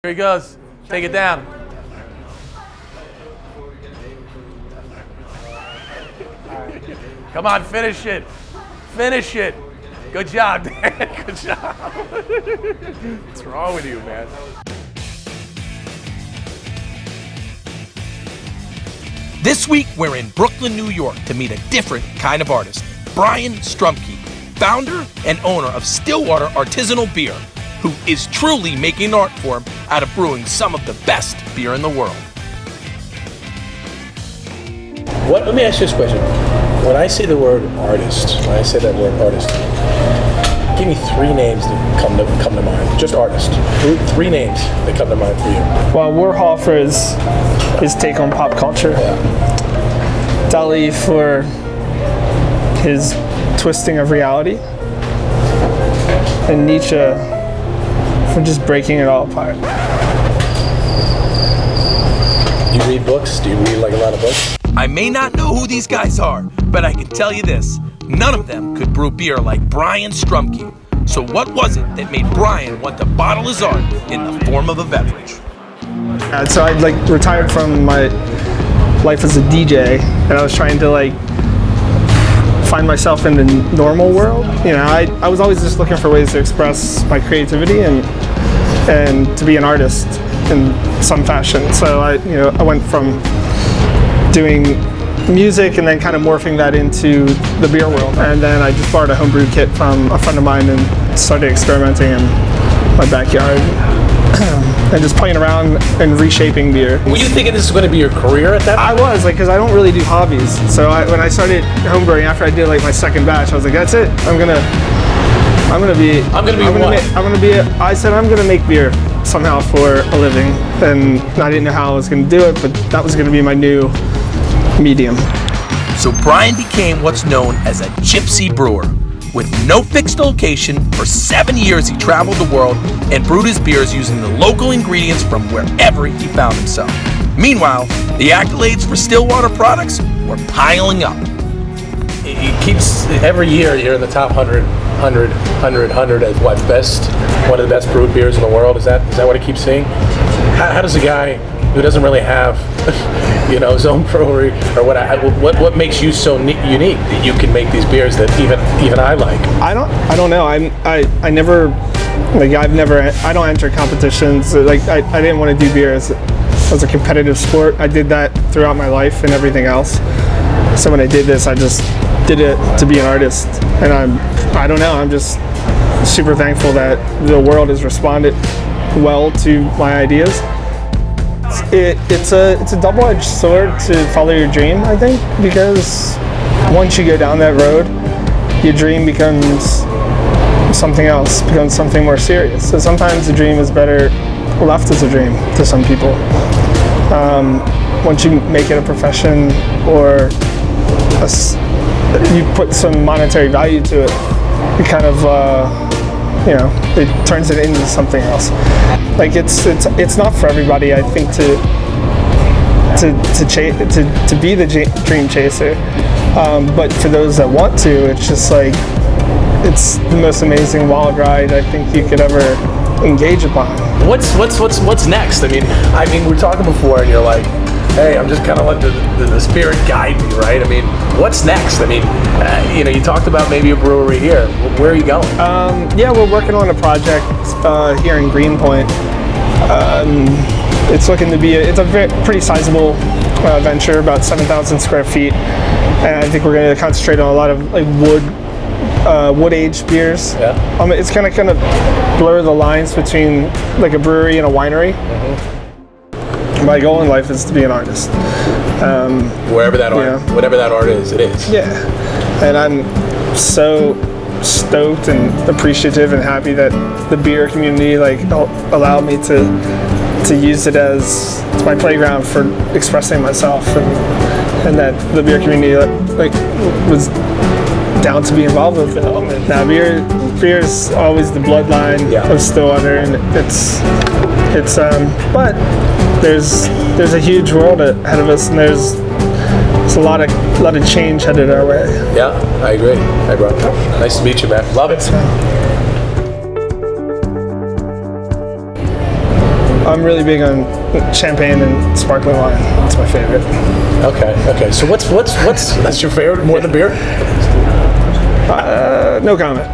Here he goes. Take it down. Come on, finish it. Finish it. Good job, Dan. Good job. What's wrong with you, man? This week, we're in Brooklyn, New York to meet a different kind of artist, Brian Strumke, founder and owner of Stillwater Artisanal Beer, who is truly making an art form out of brewing some of the best beer in the world. Let me ask you this question. When I say the word artist, give me three names that come to mind. Just artist. Three names that come to mind for you. Well, Warhol for his take on pop culture. Yeah. Dali for his twisting of reality. And Nietzsche for just breaking it all apart. You read books? Do you read like a lot of books? I may not know who these guys are, but I can tell you this, none of them could brew beer like Brian Strumke. So what was it that made Brian want to bottle his art in the form of a beverage? So I retired from my life as a DJ, and I was trying to find myself in the normal world. You know, I was always just looking for ways to express my creativity and to be an artist in some fashion. So I went from doing music and then kind of morphing that into the beer world. And then I just borrowed a homebrew kit from a friend of mine and started experimenting in my backyard and just playing around and reshaping beer. Were you thinking this was going to be your career at that point? I was, because I don't really do hobbies. So when I started homebrewing, after I did my second batch, I was like, that's it. I said I'm gonna make beer somehow for a living, and I didn't know how I was gonna do it, but that was gonna be my new medium. So Brian became what's known as a gypsy brewer. With no fixed location, for 7 years he traveled the world and brewed his beers using the local ingredients from wherever he found himself. Meanwhile, the accolades for Stillwater products were piling up. It keeps, every year you're in the top 100 as one of the best brewed beers in the world. Is that what it keeps saying? How does a guy who doesn't really have his own brewery or what makes you so unique that you can make these beers that even I like? I don't know. I don't enter competitions. I didn't want to do beer as a competitive sport. I did that throughout my life and everything else. So when I did this, I just did it to be an artist. And I'm just super thankful that the world has responded well to my ideas. It's a double-edged sword to follow your dream, I think, because once you go down that road, your dream becomes something else, becomes something more serious. So sometimes the dream is better left as a dream to some people. Once you make it a profession or you put some monetary value to it, it kind of it turns it into something else. It's not for everybody, I think, to be the dream chaser. But for those that want to, it's just it's the most amazing wild ride I think you could ever engage upon. What's next? I mean, we were talking before, and you're like, hey, I'm just kind of letting the spirit guide me, right? I mean, what's next? I mean, you talked about maybe a brewery here. Where are you going? We're working on a project here in Greenpoint. It's looking to be it's a pretty sizable venture, about 7,000 square feet, and I think we're going to concentrate on a lot of wood-aged beers. Yeah. It's going to kind of blur the lines between a brewery and a winery. Mm-hmm. My goal in life is to be an artist. Whatever that art is, it is. Yeah, and I'm so stoked and appreciative and happy that the beer community allowed me to use it as my playground for expressing myself, and that the beer community was down to be involved with it. Now beer is always the bloodline of Stillwater, and but there's a huge world ahead of us, and there's a lot of change headed our way. Yeah, I agree. Hey, bro. Nice to meet you, man. Love it. I'm really big on champagne and sparkling wine. It's my favorite. Okay. So what's that's your favorite more than beer? No comment.